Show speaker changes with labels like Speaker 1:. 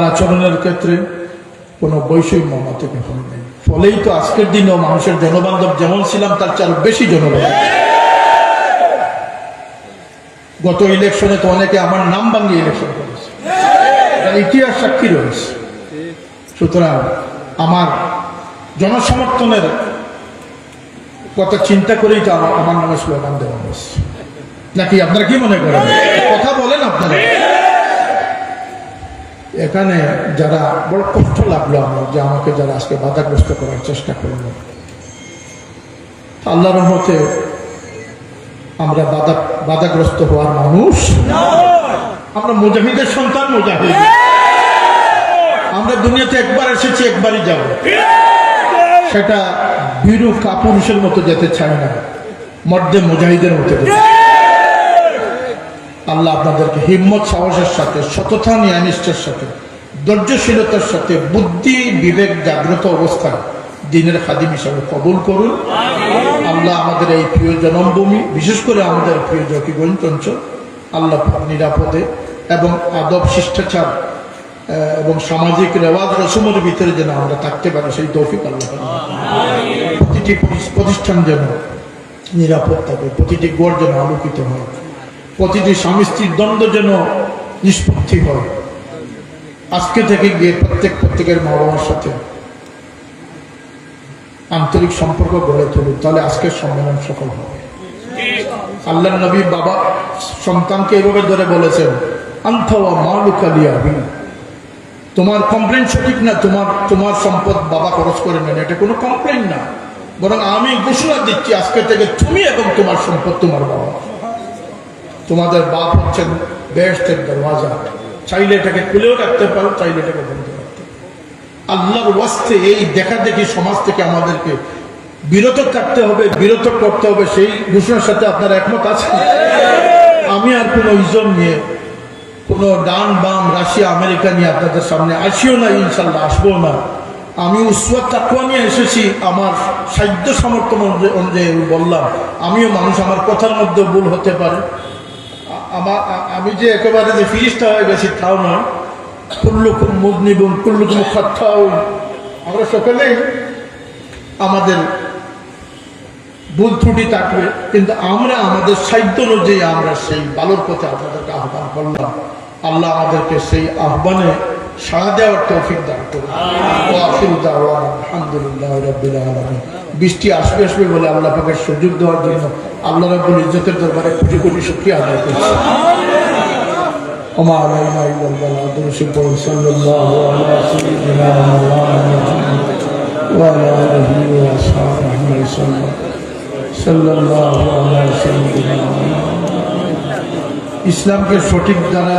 Speaker 1: আচরণের ক্ষেত্রে কোনো বৈষম্য থেকে হয় নাই। ফলেই তো আজকের দিনেও মানুষের জনবান্ধব যেমন ছিলাম তার চেয়ে বেশি জনবান্ধব। গত ইলেকশনে তো অনেকে আমার নাম ভাঙিয়ে ইলেকশন করেছে, ইতিহাস সাক্ষী রয়েছে। সুতরাং আমার জনসমর্থনের কথা চিন্তা করেই তো আমার নামে স্লোগান দেওয়া হয়েছে, নাকি আপনারা কি মনে করেন? কথা বলেন আপনারা। এখানে যারা বড় কষ্ট লাগলো আমার, যে আমাকে যারা আজকে বাধাগ্রস্ত করার চেষ্টা করল, আল্লাহর রহমতে আমরা বাধাগ্রস্ত হওয়ার মানুষ। আমরা মুজাহিদের সন্তান, মুজাহিদ। আমরা দুনিয়াতে একবার এসেছি, একবারই যাব। সেটা বীরু কাপুরুষের মতো যেতে চায় না, মর্দে মুজাহিদের মতো যেতে। আল্লাহ আপনাদেরকে হিম্মত, সাহসের সাথে, সততা, ন্যায়নিষ্ঠার সাথে, ধৈর্যশীলতার সাথে, বুদ্ধি বিবেক জাগ্রত অবস্থায় দিনের খাদিম হিসাবে কবুল করুন। আল্লাহ আমাদের এই প্রিয় জন্মভূমি, বিশেষ করে আমাদের প্রিয় জকিগঞ্জ অঞ্চল, আল্লাহ নিরাপদে এবং আদব, শিষ্টাচার এবং সামাজিক রেওয়াজ রসুমের ভিতরে যেন আমরা থাকতে পারি, সেই তৌফিক আল্লাহ। প্রতিটি প্রতিষ্ঠান যেন নিরাপদ থাকে, প্রতিটি গড় যেন আলোকিত হয়, প্রতিটি স্বামী স্ত্রীর দ্বন্দ্ব যেন নিষ্পত্তি হয়। আজকে থেকে গিয়ে প্রত্যেকের মা বাবার সাথে আন্তরিক সম্পর্ক গড়ে তুলুন, তাহলে আজকের সম্মেলন সফল হবে। আল্লাহ নবী বাবা সন্তানকে এভাবে ধরে বলেছেন, আনথা মালুকা লিয়াবি, তোমার কমপ্লেন সঠিক না, তোমার সম্পদ বাবা খরচ করে নেন, এটা কোনো কমপ্লেন না, বরং আমি ঘোষণা দিচ্ছি আজকে থেকে তুমি এবং তোমার সম্পদ তোমার বাবা। তোমাদের বাপ হচ্ছেন বেহেশতের দরওয়াজা, চাইলে এটাকে খুলেও রাখতে পারো, চাইলে এটাকে বন্ধ রাখতে পারো। আল্লাহর ওয়াস্তে এই দেখা দেখি সমাজ থেকে আমাদেরকে বিরত থাকতে হবে, বিরত করতে হবে। সেই ঘোষণার সাথে আপনারা একমত আছেন? আমি আর কোনো ইজন নিয়ে, কোনো ডান বাম, রাশিয়া আমেরিকা নিয়ে আপনাদের সামনে আসিও না, ইনশাল্লাহ আসবো না। আমি উসওয়াত তাকওয়া নিয়ে এসেছি, আমার সাধ্য সামর্থ্য অনুযায়ী বললাম। আমিও মানুষ, আমার কথার মধ্যে ভুল হতে পারে। আমি যে একেবারে যে ফিরিস্তা হয়ে গেছি তাও নয়। কুল্লুকুম মুযনিবুন কুল্লুকুম খাত্তাউন, আমরা সকলেই আমাদের ভুল ত্রুটি থাকবে, কিন্তু আমরা আমাদের সাধ্য অনুযায়ী আমরা সেই ভালোর পথে আপনাদেরকে আহ্বান করলাম। আল্লাহ আমাদেরকে সেই আহ্বানে সাড়া দেওয়ার তৌফিক দান করুন। আলহামদুলিল্লাহ রাব্বিল আলামিন। বৃষ্টি আসবে বলে আল্লাহ পাকের সুযোগ দেওয়ার জন্য আল্লাহ রাব্বুল ইজ্জতের দরবারে কোটি কোটি শুকরিয়া আদায় করছি। ওমা আলাইনা ইল্লাল বালাগ, সাল্লাল্লাহু আলা সাইয়্যিদিনা মুহাম্মাদ ওয়া আলা আলিহি ওয়া সাহবিহি সাল্লাল্লাহু আলা সাইয়্যিদিনা। ইসলামকে সঠিক দ্বারা